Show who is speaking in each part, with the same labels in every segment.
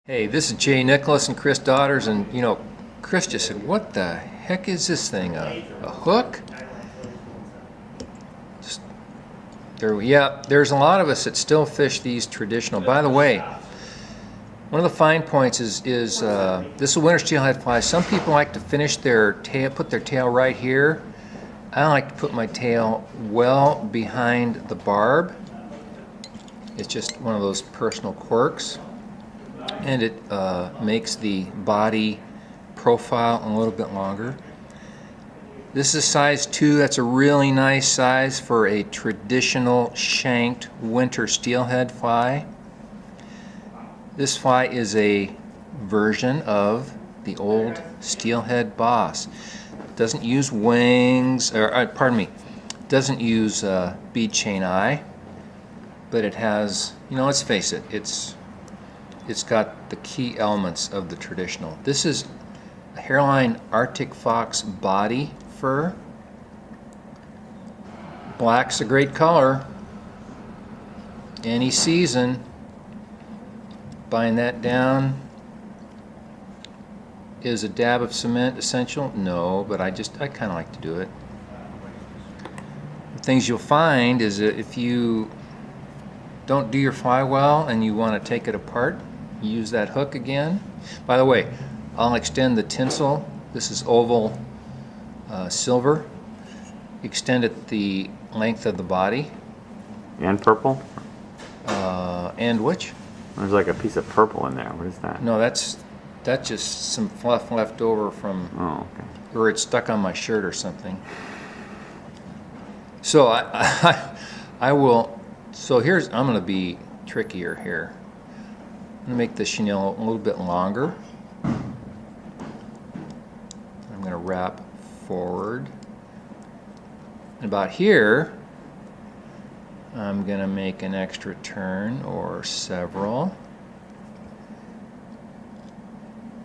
Speaker 1: Hey, this is Jay Nicholas and Chris Daughters, and Chris just said, "What the heck is this thing? A hook?" Just, there's a lot of us that still fish these traditional. By the way, one of the fine points is this is a winter steelhead fly. Some people like to finish their tail, put their tail right here. I like to put my tail well behind the barb. It's just one of those personal quirks. And it makes the body profile a little bit longer. This is size 2. That's a really nice size for a traditional shanked winter steelhead fly. This fly is a version of the old steelhead boss. It doesn't use wings, or pardon me, doesn't use bead chain eye, but it has, let's face it, it's got the key elements of the traditional. This is a hairline Arctic fox body fur. Black's a great color. Any season. Buying that down. Is a dab of cement essential? No, but I kind of like to do it. The things you'll find is that if you don't do your fly well and you want to take it apart, use that hook again. By the way, I'll extend the tinsel. This is oval silver. Extend it the length of the body.
Speaker 2: And purple?
Speaker 1: And which?
Speaker 2: There's like a piece of purple in there. What is that?
Speaker 1: No, that's just some fluff left over from,
Speaker 2: okay.
Speaker 1: Or it's stuck on my shirt or something. So I will. So I'm going to be trickier here. I'm going to make the chenille a little bit longer. I'm going to wrap forward. And about here, I'm going to make an extra turn or several.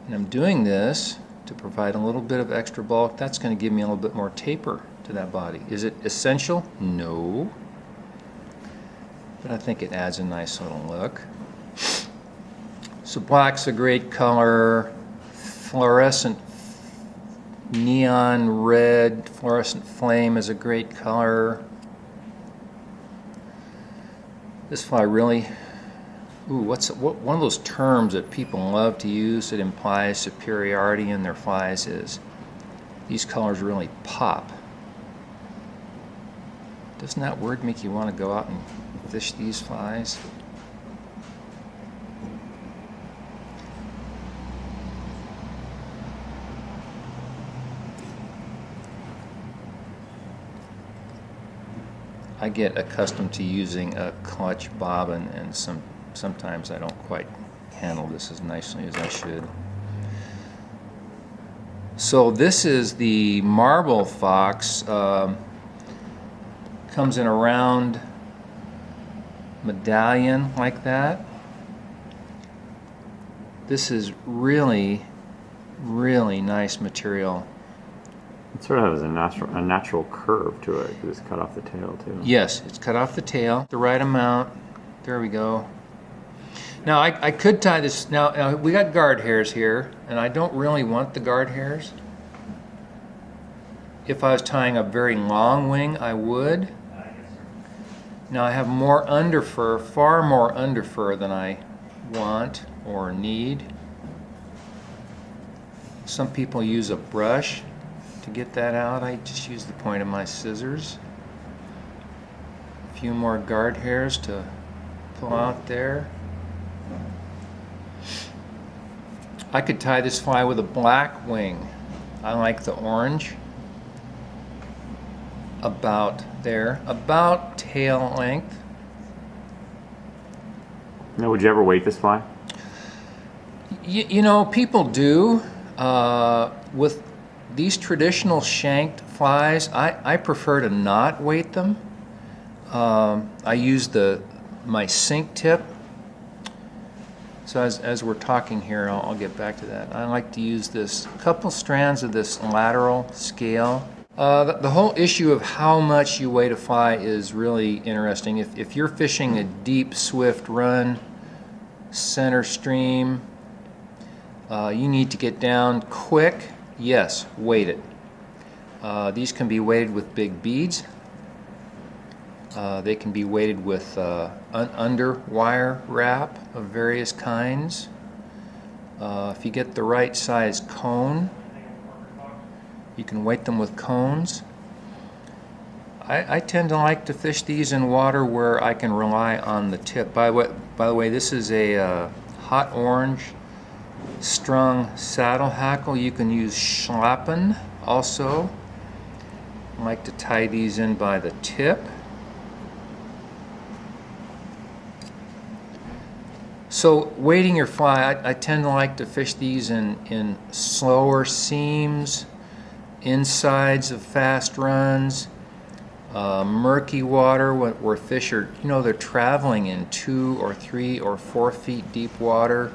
Speaker 1: And I'm doing this to provide a little bit of extra bulk. That's going to give me a little bit more taper to that body. Is it essential? No. But I think it adds a nice little look. So black's a great color. Fluorescent neon red, fluorescent flame is a great color. This fly really, what one of those terms that people love to use that implies superiority in their flies is these colors really pop. Doesn't that word make you want to go out and fish these flies? I get accustomed to using a clutch bobbin, and sometimes I don't quite handle this as nicely as I should. So this is the marble fox. Comes in a round medallion like that. This is really, really nice material.
Speaker 2: It sort of has a natural curve to it because it's cut off the tail too.
Speaker 1: Yes, it's cut off the tail, the right amount. There we go. Now I could tie this. Now we got guard hairs here, and I don't really want the guard hairs. If I was tying a very long wing, I would. Now I have more underfur, far more underfur than I want or need. Some people use a brush to get that out. I just use the point of my scissors. A few more guard hairs to pull out there. I could tie this fly with a black wing. I like the orange. About there, about tail length.
Speaker 2: Now, would you ever weight this fly?
Speaker 1: People do. With these traditional shanked flies, I prefer to not weight them. I use my sink tip. So as we're talking here, I'll get back to that. I like to use this couple strands of this lateral scale. The whole issue of how much you weight a fly is really interesting. If you're fishing a deep, swift run, center stream, You need to get down quick. Yes, weight it. These can be weighted with big beads. They can be weighted with under wire wrap of various kinds. If you get the right size cone, you can weight them with cones. I tend to like to fish these in water where I can rely on the tip. By the way, this is a hot orange strung saddle hackle. You can use schlappen also. I like to tie these in by the tip. So weighting your fly, I tend to like to fish these in slower seams, insides of fast runs, murky water where fish are, they're traveling in 2 or 3 or 4 feet deep water.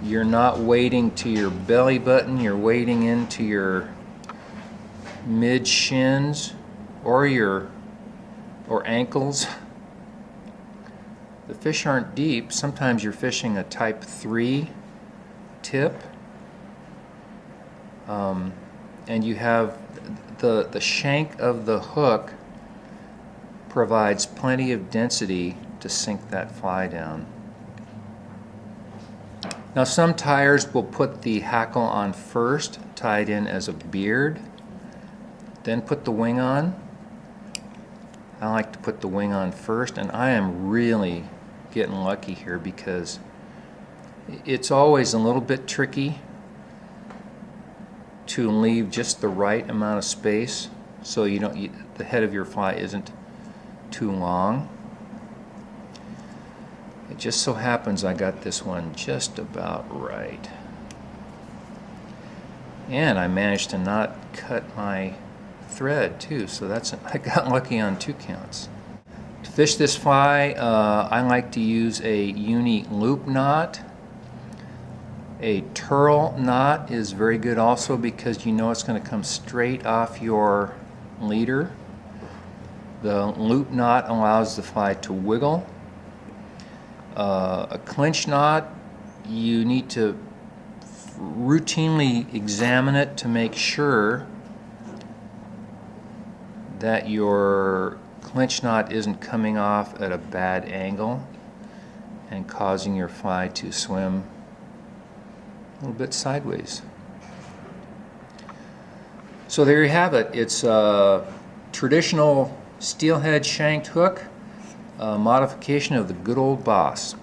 Speaker 1: You're not wading to your belly button, you're wading into your mid shins or ankles. The fish aren't deep. Sometimes you're fishing a type 3 tip, and you have the shank of the hook provides plenty of density to sink that fly down. Now some tyers will put the hackle on first, tied in as a beard, then put the wing on. I like to put the wing on first, and I am really getting lucky here because it's always a little bit tricky to leave just the right amount of space so the head of your fly isn't too long. It just so happens I got this one just about right. And I managed to not cut my thread too, so I got lucky on 2 counts. To fish this fly, I like to use a uni loop knot. A turtle knot is very good also because it's going to come straight off your leader. The loop knot allows the fly to wiggle. A clinch knot, you need to routinely examine it to make sure that your clinch knot isn't coming off at a bad angle and causing your fly to swim a little bit sideways. So there you have it. It's a traditional steelhead shanked hook, modification of the good old Boss.